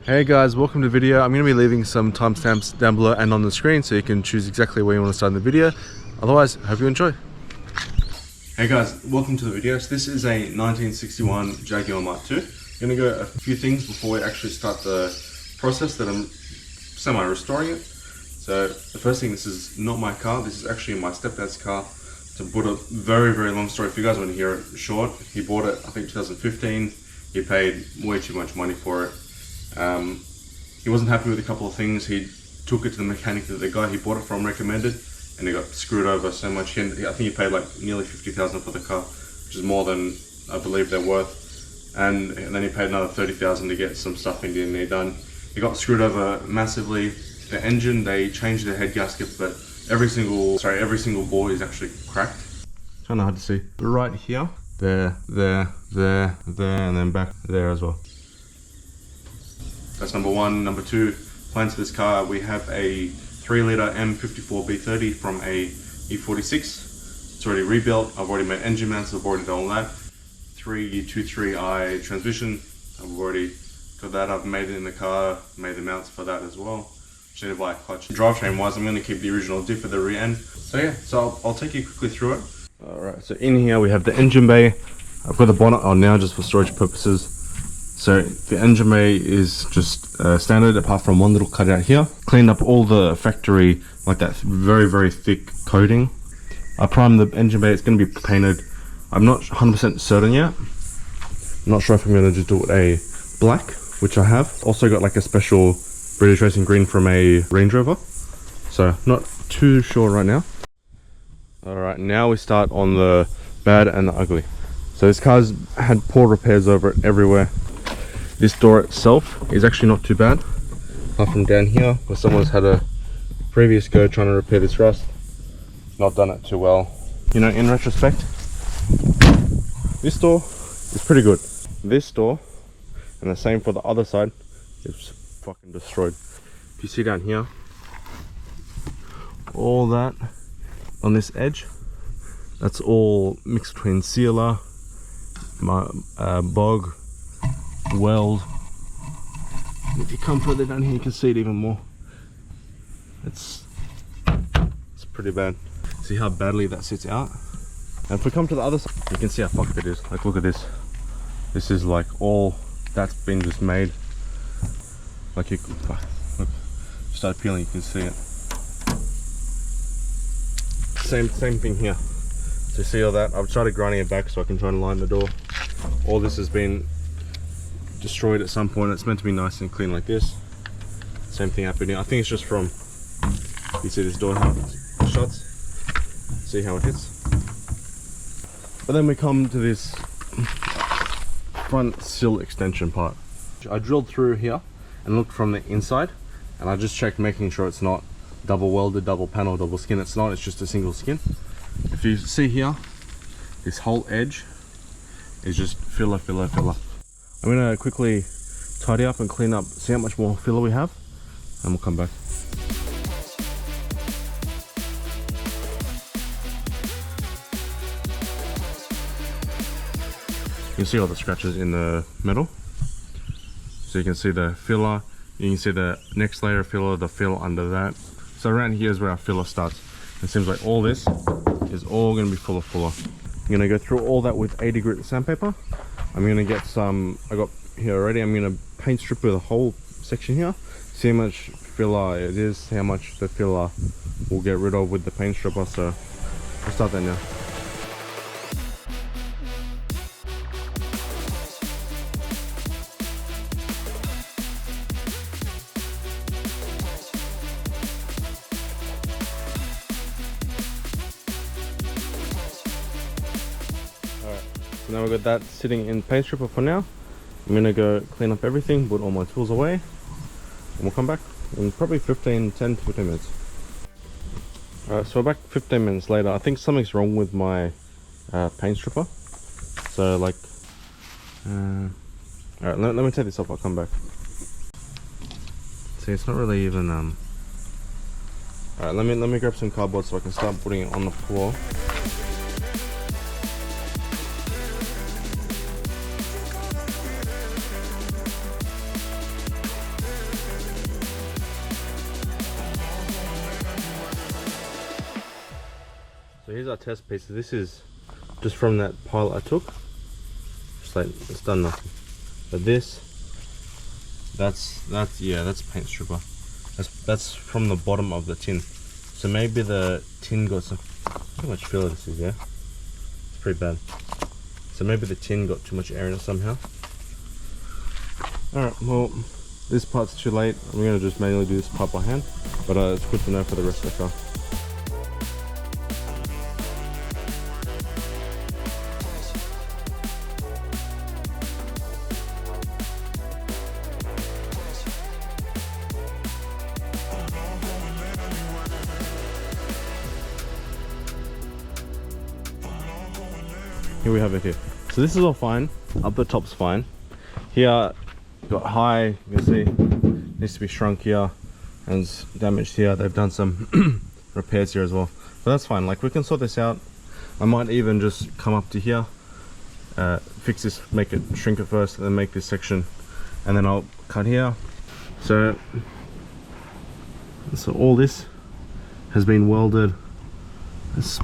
Hey guys, welcome to the video. I'm going to be leaving some timestamps down below and on the screen so you can choose exactly where you want to start in the video. Otherwise, hope you enjoy. Hey guys, welcome to the video. So this is a 1961 Jaguar Mark II. I'm going to go a few things before we actually start the process that I'm semi-restoring it. So the first thing, this is not my car. This is actually my stepdad's car. To put a very long story, if you guys want to hear it short, he bought it I think 2015. He paid way too much money for it. He wasn't happy with a couple of things. He took it to the mechanic that the guy he bought it from recommended, and he got screwed over so much. I think he paid like nearly 50,000 for the car, which is more than I believe they're worth. And then he paid another 30,000 to get some stuff in there done. He got screwed over massively. The engine, they changed the head gasket, but every single bore is actually cracked. Kind of hard to see. Right here, there, and then back there as well. That's number one. Number two, plans for this car, we have a 3-litre M54 B30 from a E46. It's already rebuilt. I've already made engine mounts, I've already done all that. 323i transmission, I've already got that. I've made it in the car, made the mounts for that as well. Just need to buy a clutch. Drivetrain wise, I'm going to keep the original diff at the rear end. So yeah, so I'll take you quickly through it. Alright, so in here we have the engine bay. I've got the bonnet on now just for storage purposes. So the engine bay is just standard apart from one little cutout here. Cleaned up all the factory, like that very thick coating. I primed the engine bay, it's going to be painted. I'm not 100% certain yet. I'm not sure if I'm going to just do it a black, which I have. Also got like a special British Racing Green from a Range Rover. So not too sure right now. Alright, now we start on the bad and the ugly. So this car's had poor repairs over it everywhere. This door itself is actually not too bad, apart from down here where someone's had a previous go trying to repair this rust. Not done it too well. You know, in retrospect, this door is pretty good. This door, and the same for the other side, is fucking destroyed. If you see down here, all that on this edge, that's all mixed between sealer, bog, weld. If you come further down here, you can see it even more. It's pretty bad. See how badly that sits out. And if we come to the other side, you can see how fucked it is. Like, look at this. This is like all that's been just made. Like, you look, start peeling, you can see it. Same thing here. So you see all that? I've tried grinding it back so I can try and line the door. All this has been destroyed at some point. It's meant to be nice and clean like this. Same thing happened here. I think it's just from, you see this door how it shuts. See how it hits. But then we come to this front sill extension part. I drilled through here and looked from the inside, and I just checked making sure it's not double welded, double panel, double skin. It's not, it's just a single skin. If you see here, this whole edge is just filler. I'm gonna quickly tidy up and clean up, see how much more filler we have, and we'll come back. You can see all the scratches in the metal. So you can see the filler, you can see the next layer of filler, the fill under that. So around here is where our filler starts. It seems like all this is all going to be full of filler. I'm going to go through all that with 80 grit sandpaper. I'm going to get some, I got here already, I'm going to paint strip with the whole section here. See how much filler it is, how much the filler will get rid of with the paint stripper. So we'll start that now. So now we've got that sitting in paint stripper for now. I'm gonna go clean up everything, put all my tools away, and we'll come back in probably 10 to 15 minutes. Alright, so we're back 15 minutes later. I think something's wrong with my paint stripper. So like, alright, let me take this off, I'll come back. See, it's not really even, alright, let me grab some cardboard so I can start putting it on the floor. So here's our test piece. This is just from that pile I took. Just like, it's done nothing. But this, that's paint stripper. That's from the bottom of the tin. So maybe the tin got some, look how much filler this is, yeah? It's pretty bad. So maybe the tin got too much air in it somehow. Alright, well, this part's too late. I'm gonna just manually do this part by hand, but it's good to know for the rest of the car. Here we have it here. So this is all fine. Up the top's fine. Here, got high, you can see, needs to be shrunk here, and it's damaged here. They've done some repairs here as well. But that's fine, like we can sort this out. I might even just come up to here, fix this, make it, shrink it first, and then make this section, and then I'll cut here. So all this has been welded. It's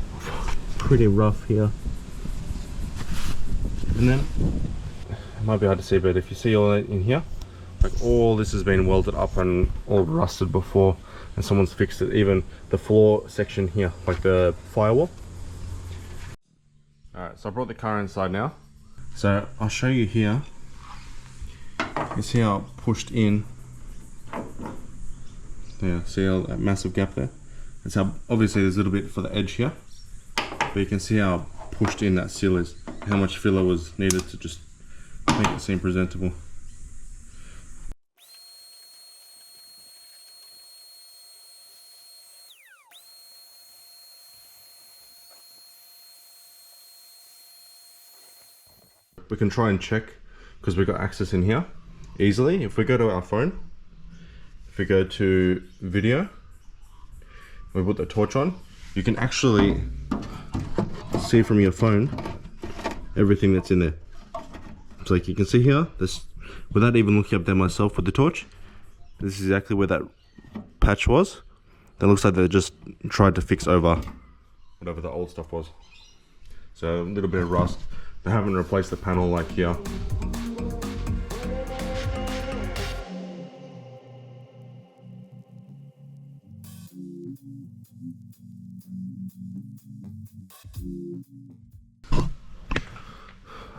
pretty rough here. And then it might be hard to see, but if you see all that in here, like all this has been welded up and all rusted before, and someone's fixed it. Even the floor section here, like the firewall. Alright, so I brought the car inside now. So I'll show you here. You see how I pushed in. Yeah, see how that massive gap there? That's how, obviously there's a little bit for the edge here, but you can see how pushed in that sill is, how much filler was needed to just make it seem presentable. We can try and check, because we've got access in here easily. If we go to our phone, if we go to video, we put the torch on, you can actually see from your phone everything that's in there. So like you can see here, this, without even looking up there myself with the torch, this is exactly where that patch was. That looks like they just tried to fix over whatever the old stuff was. So a little bit of rust. They haven't replaced the panel like here.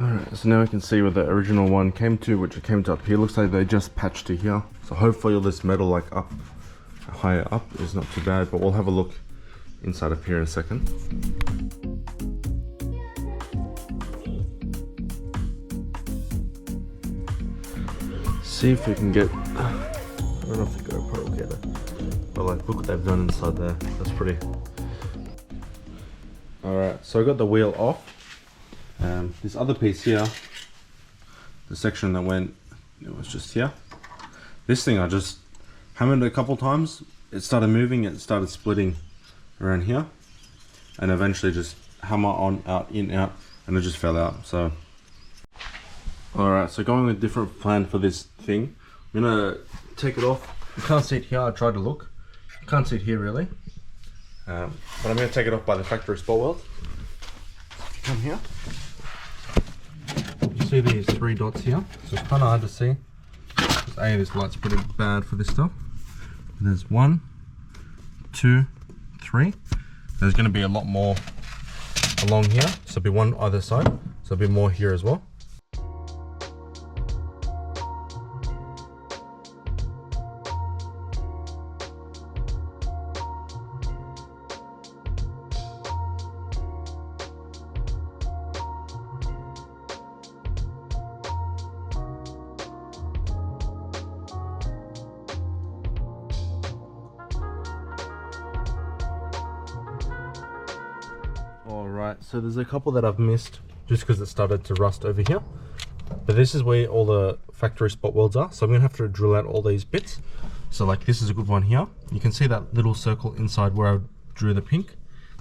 Alright, so now we can see where the original one came to, which it came to up here. Looks like they just patched to here. So hopefully all this metal like up, higher up is not too bad, but we'll have a look inside up here in a second. See if we can get, I don't know if the GoPro will get it, but like look what they've done inside there. That's pretty. Alright, so I got the wheel off. This other piece here, the section that went, it was just here. This thing I just hammered it a couple times. It started moving, it started splitting around here, and eventually just hammer on, out, in, out, and it just fell out. So alright, so going with a different plan for this thing. I'm gonna take it off. You can't see it here, I tried to look. You can't see it here really. But I'm gonna take it off by the factory spot weld. Come here. You see these 3 dots here? So it's kind of hard to see. Because A, this light's pretty bad for this stuff. There's 1, 2, 3. There's gonna be a lot more along here. So there'll be one either side. So there'll be more here as well. Alright, so there's a couple that I've missed just because it started to rust over here. But this is where all the factory spot welds are. So I'm going to have to drill out all these bits. So like this is a good one here. You can see that little circle inside where I drew the pink.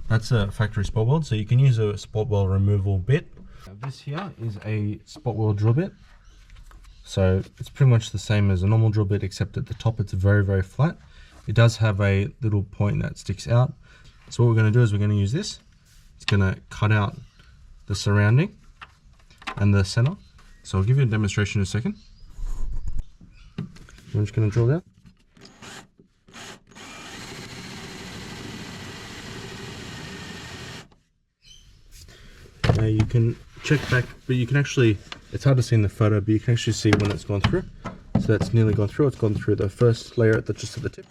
That's a factory spot weld. So you can use a spot weld removal bit. Now this here is a spot weld drill bit. So it's pretty much the same as a normal drill bit, except at the top it's very, very flat. It does have a little point that sticks out. So what we're going to do is we're going to use this. it's gonna cut out the surrounding and the center. So I'll give you a demonstration in a second. I'm just gonna drill down. Now you can check back, but you can actually, it's hard to see in the photo, but you can actually see when it's gone through. So that's nearly gone through. It's gone through the first layer just at the tip.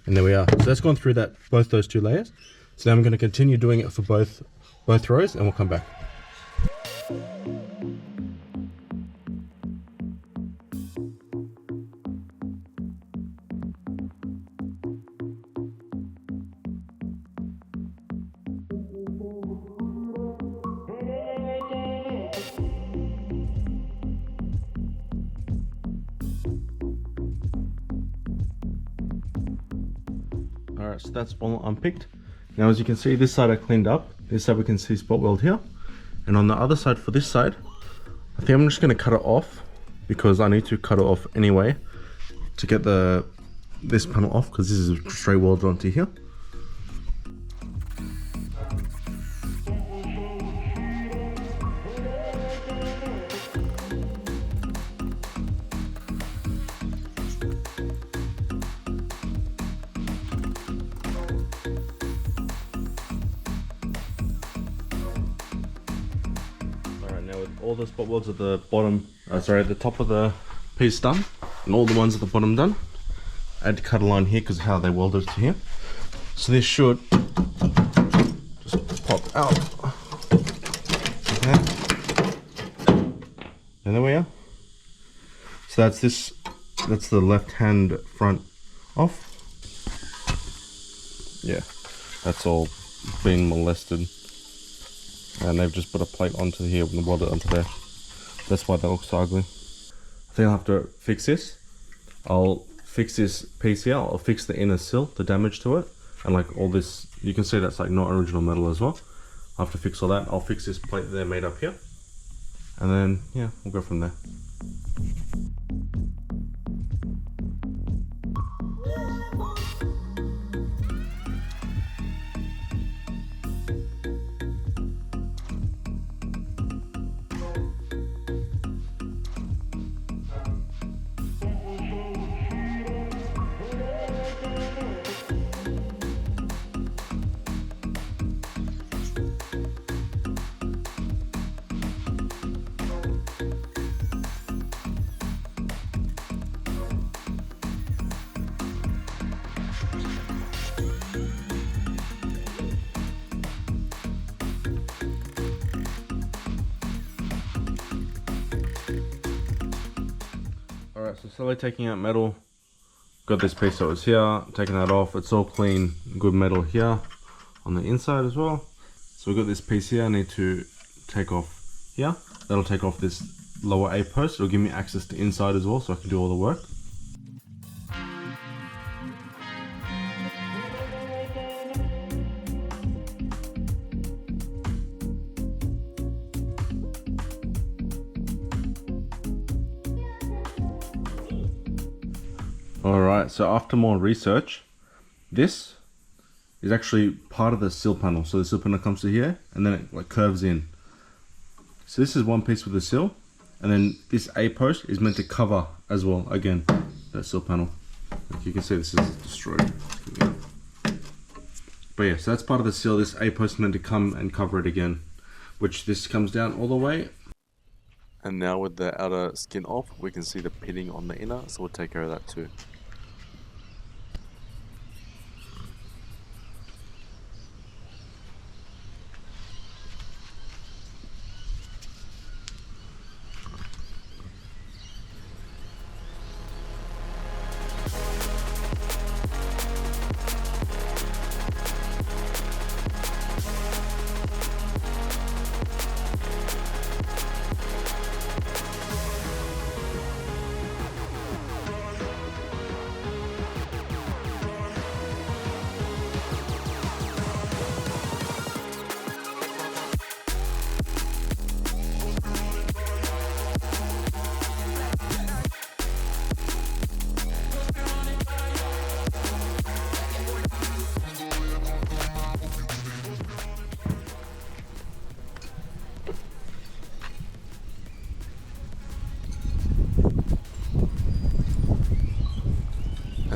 And there we are. So that's gone through both those two layers. So now I'm going to continue doing it for both rows, and we'll come back. Alright, so that's all unpicked. Now as you can see, this side I cleaned up. This side we can see spot weld here. And on the other side for this side, I think I'm just going to cut it off because I need to cut it off anyway to get this panel off, because this is straight welded onto here. All the spot welds at the bottom, at the top of the piece done, and all the ones at the bottom done. I had to cut a line here because of how they welded it to here. So this should just pop out. Okay. And there we are. So that's the left hand front off. Yeah, that's all been molested. And they've just put a plate onto here and welded it onto there. That's why that looks so ugly. I think I'll have to fix this. I'll fix this piece here. I'll fix the inner sill, the damage to it. And like all this, you can see that's like not original metal as well. I'll have to fix all that. I'll fix this plate that they made up here. And then, yeah, we'll go from there. Alright, so slowly taking out metal. Got this piece that was here, taking that off. It's all clean, good metal here on the inside as well. So we've got this piece here I need to take off here. That'll take off this lower A post. It'll give me access to inside as well so I can do all the work. Alright, so after more research, this is actually part of the sill panel. So the sill panel comes to here and then it like curves in. So this is one piece with the sill, and then this A post is meant to cover as well, again, that sill panel. Like you can see this is destroyed. But yeah, so that's part of the sill. This A post is meant to come and cover it again, which this comes down all the way. And now with the outer skin off, we can see the pitting on the inner, so we'll take care of that too.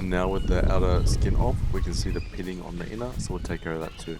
And now with the outer skin off, we can see the pitting on the inner, so we'll take care of that too.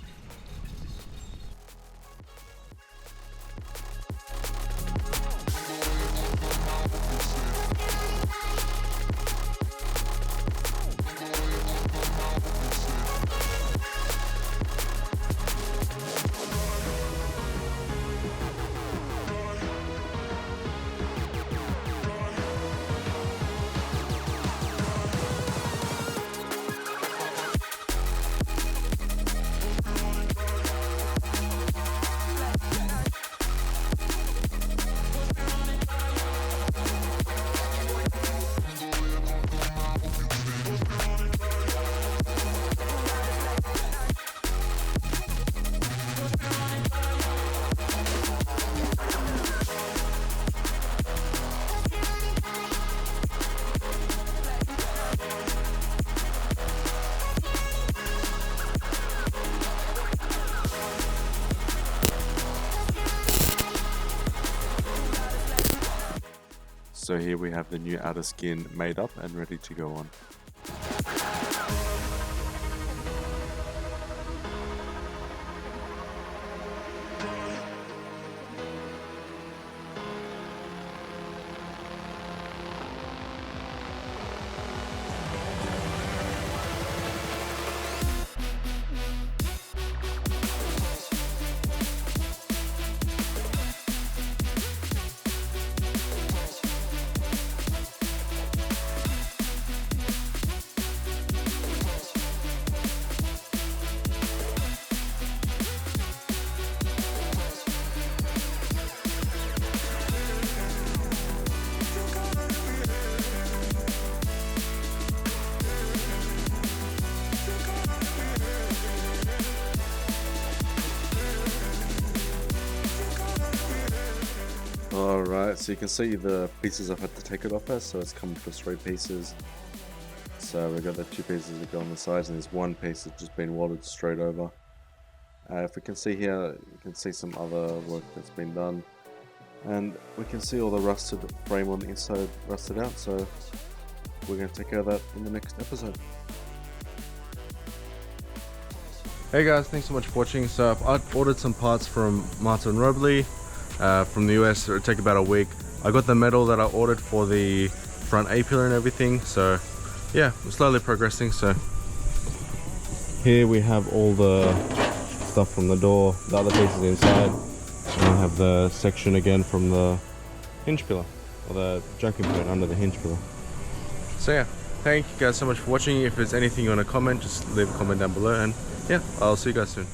So here we have the new outer skin made up and ready to go on. Alright, so you can see the pieces I've had to take it off as, so it's come for 3 pieces. So we've got the 2 pieces that go on the sides, and there's 1 piece that's just been welded straight over. If we can see here, you can see some other work that's been done. And we can see all the rusted frame on the inside rusted out, so we're going to take care of that in the next episode. Hey guys, thanks so much for watching. So I've ordered some parts from Martin Robley from the US. It'll take about a week. I got the metal that I ordered for the front A-pillar and everything, so yeah, we're slowly progressing. So here we have all the stuff from the door, the other pieces inside, and I have the section again from the hinge pillar, or the junking point under the hinge pillar. So yeah, thank you guys so much for watching. If there's anything you want to comment, just leave a comment down below, and yeah, I'll see you guys soon.